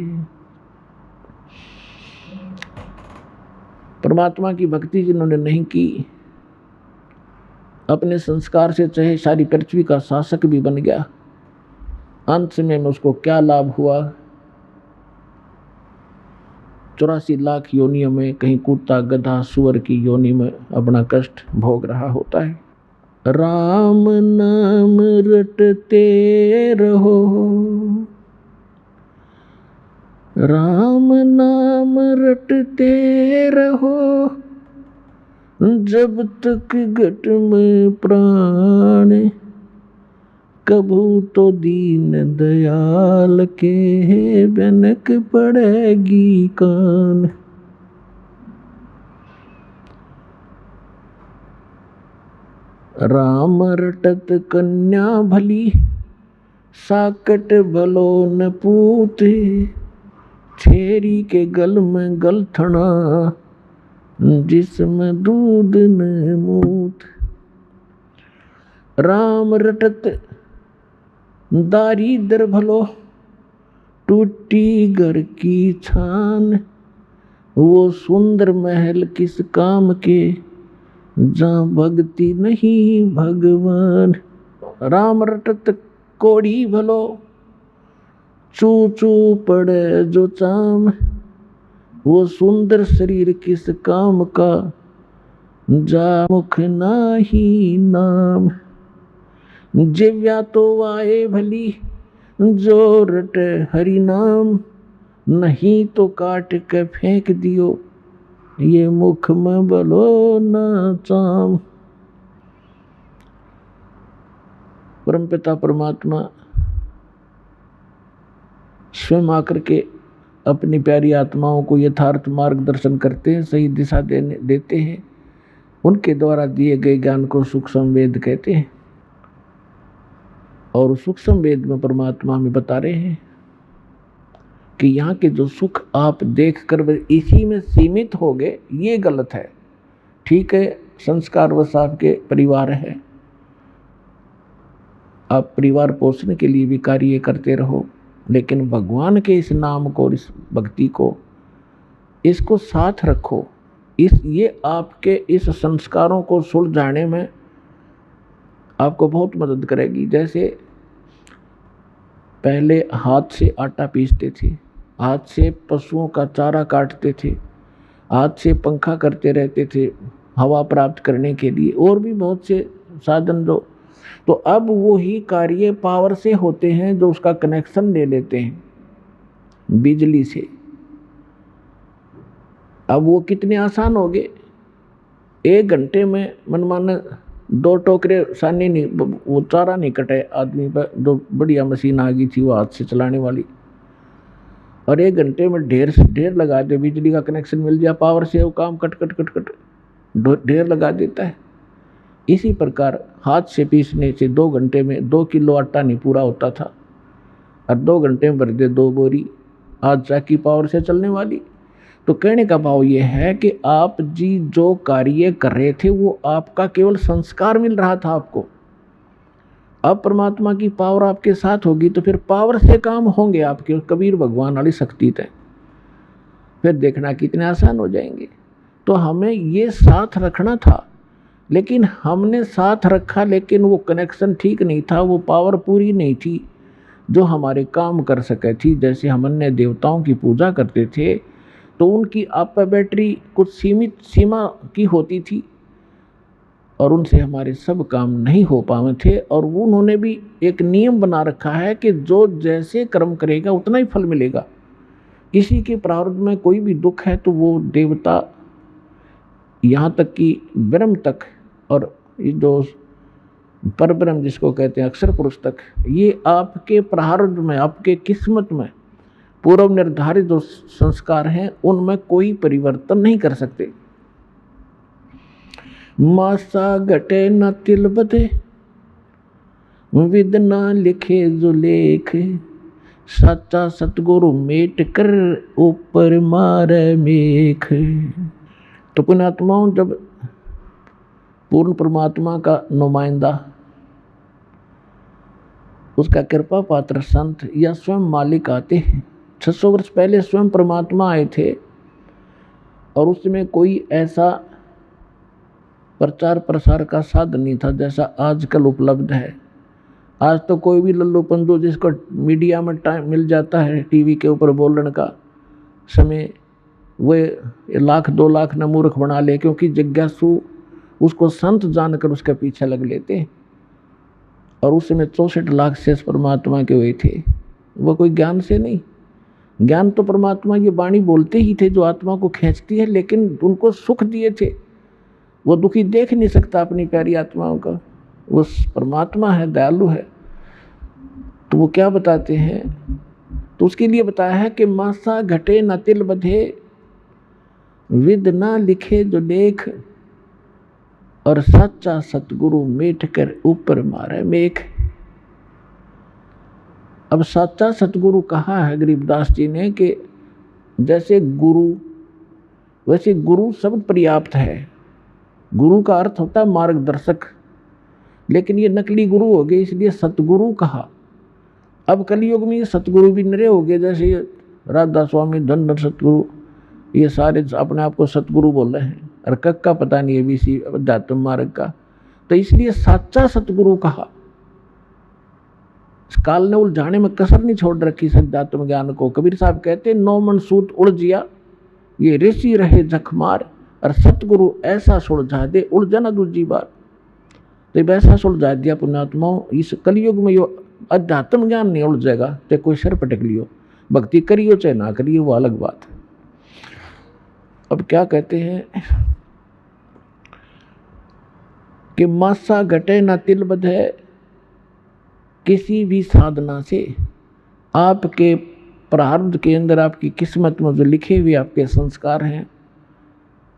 परमात्मा की भक्ति जिन्होंने नहीं की, अपने संस्कार से चाहे सारी पृथ्वी का शासक भी बन गया, अंत में उसको क्या लाभ हुआ? 84 लाख योनियों में कहीं कुत्ता गधा सुअर की योनि में अपना कष्ट भोग रहा होता है। राम नाम रटते रहो, राम नाम रटते रहो, जब तक घट में प्राण, कभू तो दीन दयाल के बनक पड़ेगी कान। राम रटत कन्या भली, साकट भलो न पूते, छेरी के गल में गलथना, जिसमें दूध न मूत। राम रटत दारिद्र भलो, टूटी घर की छान। वो सुंदर महल किस काम के, जहाँ भक्ति नहीं भगवान। राम रटत कोड़ी भलो, चू चू पड़े जो चाम। वो सुंदर शरीर किस काम का, जा मुख नाही नाम। जिव्या तो वाए भली, जो रट हरि नाम। नहीं तो काट के फेंक दियो, ये मुख में बलो ना चाम। परमपिता परमात्मा स्वयं आकर के अपनी प्यारी आत्माओं को यथार्थ मार्गदर्शन करते हैं, सही दिशा देते हैं। उनके द्वारा दिए गए ज्ञान को सूक्ष्म वेद कहते हैं। और सूक्ष्म वेद में परमात्मा हमें बता रहे हैं कि यहाँ के जो सुख आप देख कर इसी में सीमित हो गए, ये गलत है। ठीक है, संस्कार वश आपके परिवार है, आप परिवार पोषण के लिए भी कार्य करते रहो, लेकिन भगवान के इस नाम को, इस भक्ति को, इसको साथ रखो। ये आपके इस संस्कारों को सुलझाने में आपको बहुत मदद करेगी। जैसे पहले हाथ से आटा पीसते थे, हाथ से पशुओं का चारा काटते थे, हाथ से पंखा करते रहते थे हवा प्राप्त करने के लिए, और भी बहुत से साधन जो, तो अब वो ही कार्य पावर से होते हैं, जो उसका कनेक्शन ले लेते हैं बिजली से। अब वो कितने आसान हो गए, 1 घंटे में मनमाना 2 टोकरे सानी नहीं, वो चारा नहीं कटे आदमी पर, जो बढ़िया मशीन आ गई थी वो हाथ से चलाने वाली, और 1 घंटे में ढेर से ढेर लगा दे, बिजली का कनेक्शन मिल जाए, पावर से वो काम कट कट कट कट ढेर लगा देता है। इसी प्रकार हाथ से पीसने से 2 घंटे में 2 किलो आटा नहीं पूरा होता था, और 2 घंटे में भर दे 2 बोरी, आज चाकी पावर से चलने वाली। तो कहने का भाव ये है कि आप जी जो कार्य कर रहे थे वो आपका केवल संस्कार मिल रहा था आपको। अब परमात्मा की पावर आपके साथ होगी तो फिर पावर से काम होंगे आपके, कबीर भगवान वाली शक्ति है, फिर देखना कितने आसान हो जाएंगे। तो हमें ये साथ रखना था, लेकिन हमने साथ रखा, लेकिन वो कनेक्शन ठीक नहीं था, वो पावर पूरी नहीं थी जो हमारे काम कर सके थी। जैसे हम अन्य देवताओं की पूजा करते थे तो उनकी आप बैटरी कुछ सीमित सीमा की होती थी, और उनसे हमारे सब काम नहीं हो पाए थे। और वो उन्होंने भी एक नियम बना रखा है कि जो जैसे कर्म करेगा उतना ही फल मिलेगा। किसी के प्रारब्ध में कोई भी दुख है तो वो देवता, यहाँ तक कि ब्रह्म तक, और जो परब्रह्म जिसको कहते हैं अक्षर पुरुष तक, ये आपके प्रारब्ध में, आपके किस्मत में पूर्व निर्धारित जो संस्कार हैं उनमें कोई परिवर्तन नहीं कर सकते। मासा घटे न तिल बधे, विद न लिखे जो लेख। सच्चा सतगुरु मेट कर, ऊपर मारे मेख। तो पुण्यात्माओं, जब पूर्ण परमात्मा का नुमाइंदा, उसका कृपा पात्र संत या स्वयं मालिक आते हैं, 600 वर्ष पहले स्वयं परमात्मा आए थे, और उसमें कोई ऐसा प्रचार प्रसार का साधन नहीं था जैसा आजकल उपलब्ध है। आज तो कोई भी लल्लू पंदू जिसको मीडिया में टाइम मिल जाता है, टीवी के ऊपर बोलने का समय, वे 1 लाख 2 लाख न मूर्ख बना ले, क्योंकि जिज्ञासु उसको संत जानकर उसके पीछे लग लेते हैं। और उस समय 64 लाख शेष परमात्मा के हुए थे, वो कोई ज्ञान से नहीं। ज्ञान तो परमात्मा ये वाणी बोलते ही थे जो आत्मा को खींचती है, लेकिन उनको सुख दिए थे। वो दुखी देख नहीं सकता अपनी प्यारी आत्माओं का, वो परमात्मा है, दयालु है। तो वो क्या बताते हैं, तो उसके लिए बताया है कि मासा घटे न तिल बधे, विद ना लिखे जो लेख। और सच्चा सतगुरु मेट कर, ऊपर मारे मेख। अब सच्चा सतगुरु कहा है गरीबदास जी ने कि जैसे गुरु वैसे गुरु शब्द पर्याप्त है। गुरु का अर्थ होता है मार्गदर्शक, लेकिन ये नकली गुरु हो गए, इसलिए सतगुरु कहा। अब कलयुग में ये सतगुरु भी नरे हो गए, जैसे राधा स्वामी, धन सतगुरु, ये सारे अपने आप को सतगुरु बोल रहे हैं, और कक का पता नहीं है भी इसी अध्यात्म मार्ग का। तो इसलिए साचा सतगुरु कहा। इस काल ने उलझाने में कसर नहीं छोड़ रखी इस अध्यात्म ज्ञान को। कबीर साहब कहते, नौ मन सूत उलझिया, ये ऋषि रहे जखमार, और सतगुरु ऐसा सुलझा दे उलझना दूजी बार। तो वैसा सुलझा दिया पुण्यात्माओं। इस कलयुग में यो अध्यात्म ज्ञान नहीं उलझेगा, तो कोई सर पटक लियो, भक्ति करियो चाहे ना करियो, वो अलग बात है। अब क्या कहते हैं कि मासा घटे ना तिल बधे, किसी भी साधना से आपके प्रारब्ध के अंदर, आपकी किस्मत में जो लिखे हुए आपके संस्कार हैं,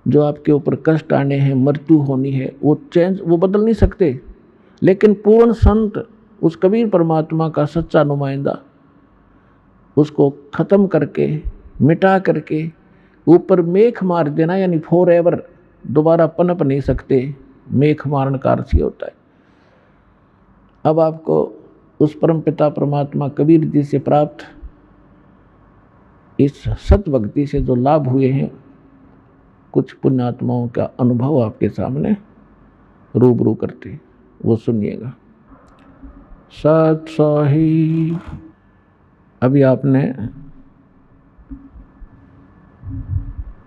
जो आपके ऊपर कष्ट आने हैं, मृत्यु होनी है, वो बदल नहीं सकते। लेकिन पूर्ण संत, उस कबीर परमात्मा का सच्चा नुमाइंदा, उसको खत्म करके, मिटा करके ऊपर मेख मार देना, यानी फॉर एवर दोबारा पनप नहीं सकते। मेख मारन का अर्थ ये होता है। अब आपको उस परम पिता परमात्मा कबीर जी से प्राप्त इस सत भक्ति से जो लाभ हुए हैं, कुछ पुण्यात्माओं का अनुभव आपके सामने रूबरू करते, वो सुनिएगा। सत सही। अभी आपने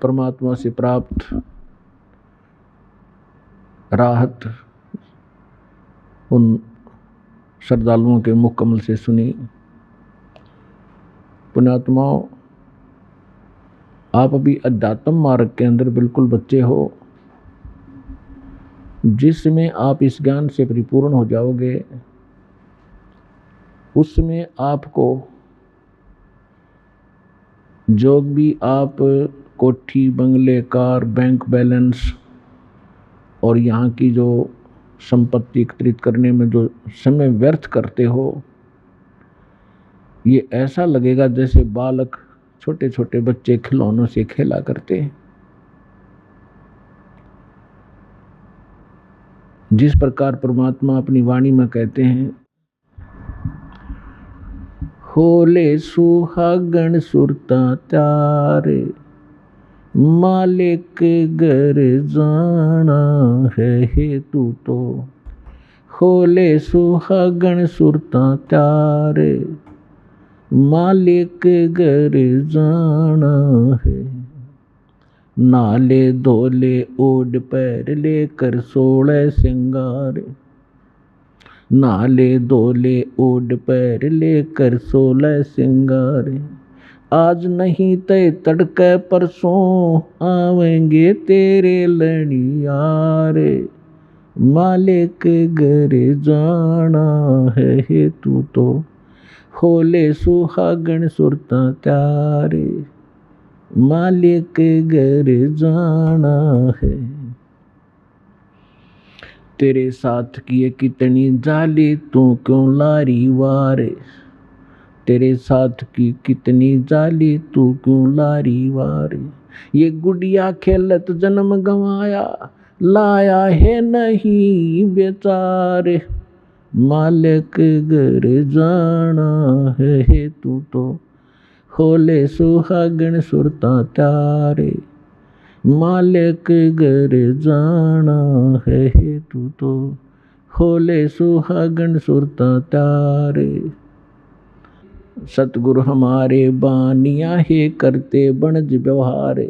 परमात्मा से प्राप्त राहत उन श्रद्धालुओं के मुख कमल से सुनी। पुण्यात्माओं, आप अभी अध्यात्म मार्ग के अंदर बिल्कुल बच्चे हो, जिसमें आप इस ज्ञान से परिपूर्ण हो जाओगे, उसमें आपको जो भी आप कोठी, बंगले, कार, बैंक बैलेंस और यहाँ की जो संपत्ति एकत्रित करने में जो समय व्यर्थ करते हो, ये ऐसा लगेगा जैसे बालक, छोटे छोटे बच्चे खिलौनों से खेला करते हैं। जिस प्रकार परमात्मा अपनी वाणी में कहते हैं, होले सुहागण सुरता त्यारे, मालिक घर जाना है हेतु तो। होले सुहागण सुरता त्यारे, मालिक घर जाना है। नाले धोले ओढ़ पैर लेकर 16 सिंगार, नाले धोले ओढ़ पैर लेकर 16 सिंगार। आज नहीं तय तड़के परसों आवेंगे तेरे लड़ियारे, मालिक घर जाना है हेतु तो। होले सुहागण सुरता त्यारे, मालिक घर जाना है। तेरे साथ किए कितनी जाली, तू क्यों लारी वारे। तेरे साथ की कितनी जाली, तू क्यों लारी वारे। ये गुड़िया खेलत जन्म गंवाया, लाया है नहीं बेचारे, मालिक घर जाना है हेतु तो। होले सुहागण सुरता त्यारे, मालिक घर जाना है हेतु तो। होले सुहागण सुरता त्यारे। सतगुरु हमारे बानिया है करते बनज व्यवहार,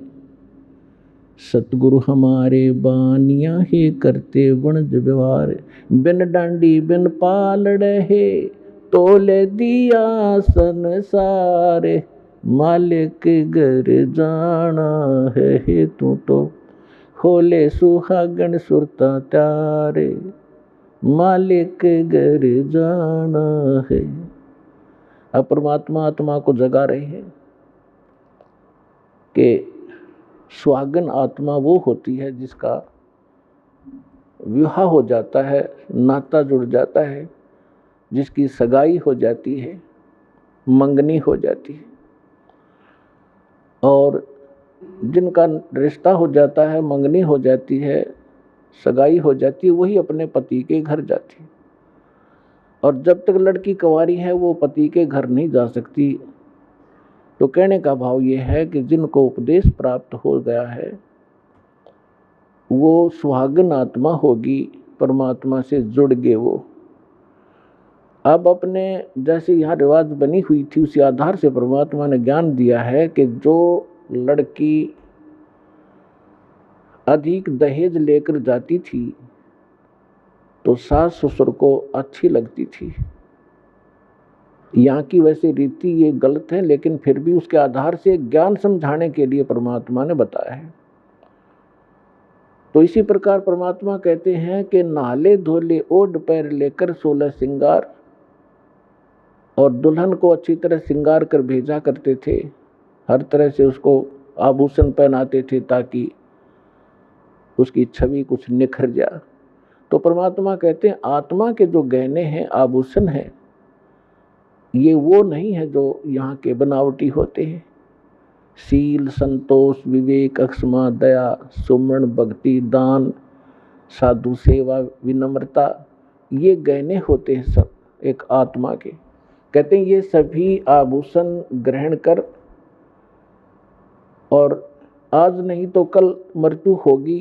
सतगुरु हमारे बानिया है करते बनज व्यवहार। बिन डांडी बिन पालड़े है, तोले दिया संसारे, मालिक घर जाना है हेतु तो। होले सुहागण सुरता त्यारे, मालिक घर जाना है। अब परमात्मा आत्मा को जगा रहे हैं कि सुहागन आत्मा वो होती है जिसका विवाह हो जाता है, नाता जुड़ जाता है, जिसकी सगाई हो जाती है, मंगनी हो जाती है। और जिनका रिश्ता हो जाता है, मंगनी हो जाती है, सगाई हो जाती है, वही अपने पति के घर जाती है। और जब तक लड़की कुंवारी है वो पति के घर नहीं जा सकती। तो कहने का भाव ये है कि जिनको उपदेश प्राप्त हो गया है वो सुहागन आत्मा होगी, परमात्मा से जुड़ गए वो। अब अपने जैसे यहाँ रिवाज बनी हुई थी उसी आधार से परमात्मा ने ज्ञान दिया है कि जो लड़की अधिक दहेज लेकर जाती थी तो सास ससुर को अच्छी लगती थी। यहाँ की वैसे रीति ये गलत है, लेकिन फिर भी उसके आधार से ज्ञान समझाने के लिए परमात्मा ने बताया है। तो इसी प्रकार परमात्मा कहते हैं कि नाले धोले ओढ़ पैर लेकर 16 श्रृंगार, और दुल्हन को अच्छी तरह श्रृंगार कर भेजा करते थे, हर तरह से उसको आभूषण पहनाते थे ताकि उसकी छवि कुछ निखर जाए। तो परमात्मा कहते हैं आत्मा के जो गहने हैं, आभूषण हैं, ये वो नहीं है जो यहाँ के बनावटी होते हैं। शील, संतोष, विवेक, अक्षमा, दया, सुमरण, भक्ति, दान, साधु सेवा, विनम्रता, ये गहने होते हैं सब एक आत्मा के। कहते हैं ये सभी आभूषण ग्रहण कर, और आज नहीं तो कल मृत्यु होगी,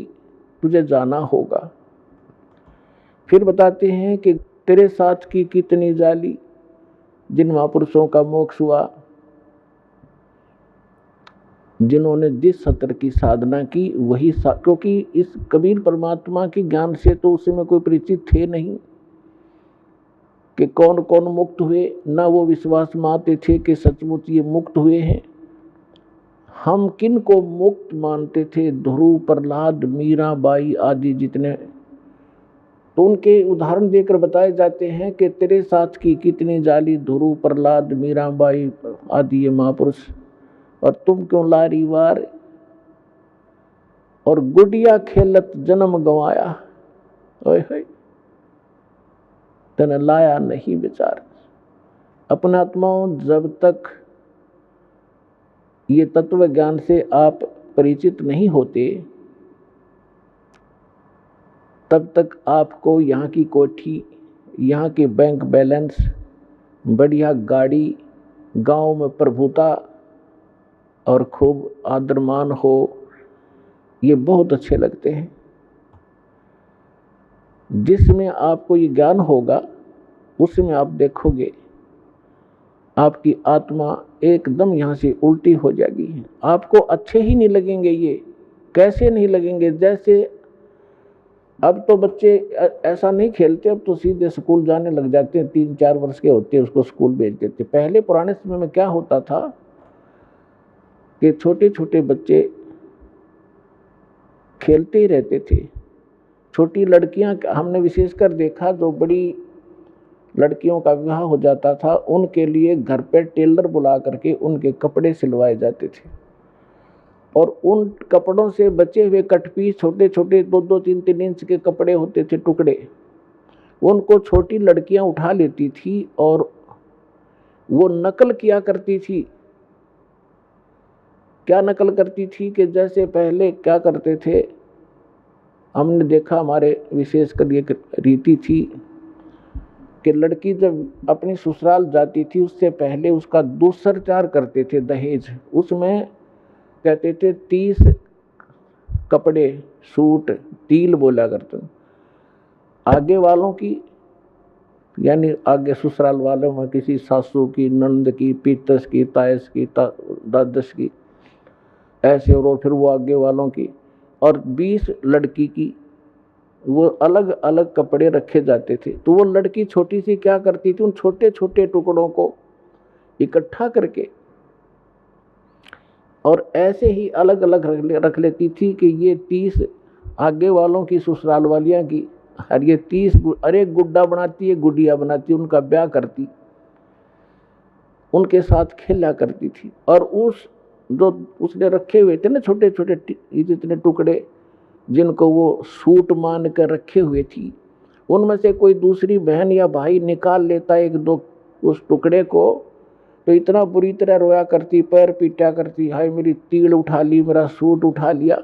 तुझे जाना होगा। फिर बताते हैं कि तेरे साथ की कितनी जाली, जिन महापुरुषों का मोक्ष हुआ, जिन्होंने जिस सत्र की साधना की वही क्योंकि इस कबीर परमात्मा के ज्ञान से तो उस समय कोई परिचित थे नहीं कि कौन कौन मुक्त हुए, ना वो विश्वास मानते थे कि सचमुच ये मुक्त हुए हैं। हम किन को मुक्त मानते थे? ध्रुव, प्रहलाद, मीराबाई आदि जितने, तो उनके उदाहरण देकर बताए जाते हैं कि तेरे साथ की कितनी जाली, ध्रुव, प्रहलाद, मीराबाई आदि ये महापुरुष, और तुम क्यों लारी वार, और गुडिया खेलत जन्म गंवाया, ओए होए तन लाया नहीं विचार। अपना आत्माओं, जब तक ये तत्व ज्ञान से आप परिचित नहीं होते तब तक आपको यहाँ की कोठी, यहाँ के बैंक बैलेंस, बढ़िया गाड़ी, गांव में प्रभुता और खूब आदरमान हो, ये बहुत अच्छे लगते हैं। जिसमें आपको ये ज्ञान होगा उसमें आप देखोगे आपकी आत्मा एकदम यहाँ से उल्टी हो जाएगी। आपको अच्छे ही नहीं लगेंगे। ये कैसे नहीं लगेंगे? जैसे अब तो बच्चे ऐसा नहीं खेलते, अब तो सीधे स्कूल जाने लग जाते हैं, 3-4 वर्ष के होते हैं उसको स्कूल भेज देते। पहले पुराने समय में क्या होता था कि छोटे छोटे बच्चे खेलते ही रहते थे। छोटी लड़कियां हमने विशेषकर देखा, जो बड़ी लड़कियों का विवाह हो जाता था उनके लिए घर पे टेलर बुला करके उनके कपड़े सिलवाए जाते थे, और उन कपड़ों से बचे हुए कटपीस, छोटे छोटे 2-2, 3-3 इंच के कपड़े होते थे, टुकड़े, उनको छोटी लड़कियां उठा लेती थी और वो नकल किया करती थी। क्या नकल करती थी कि जैसे पहले क्या करते थे, हमने देखा हमारे विशेषकर ये रीति थी कि लड़की जब अपनी ससुराल जाती थी उससे पहले उसका दूसरचार करते थे, दहेज। उसमें कहते थे 30 कपड़े, सूट, तील बोला करते, आगे वालों की यानी आगे ससुराल वालों में किसी सासू की, नंद की, पीतस की, तायस की, दादस की, ऐसे, और फिर वो आगे वालों की, और 20 लड़की की, वो अलग अलग कपड़े रखे जाते थे। तो वो लड़की छोटी सी क्या करती थी, उन छोटे छोटे टुकड़ों को इकट्ठा करके और ऐसे ही अलग अलग रख लेती थी कि ये 30 आगे वालों की, ससुराल वालियां की, और ये 30 अरे गुड्डा बनाती है, गुडिया बनाती, उनका ब्याह करती, उनके साथ खेला करती थी। और उस जो उसने रखे हुए थे ना छोटे छोटे जितने टुकड़े, जिनको वो सूट मान कर रखे हुए थी, उनमें से कोई दूसरी बहन या भाई निकाल लेता 1-2 उस टुकड़े को, तो इतना बुरी तरह रोया करती, पैर पीटा करती, हाय मेरी तील उठा ली, मेरा सूट उठा लिया।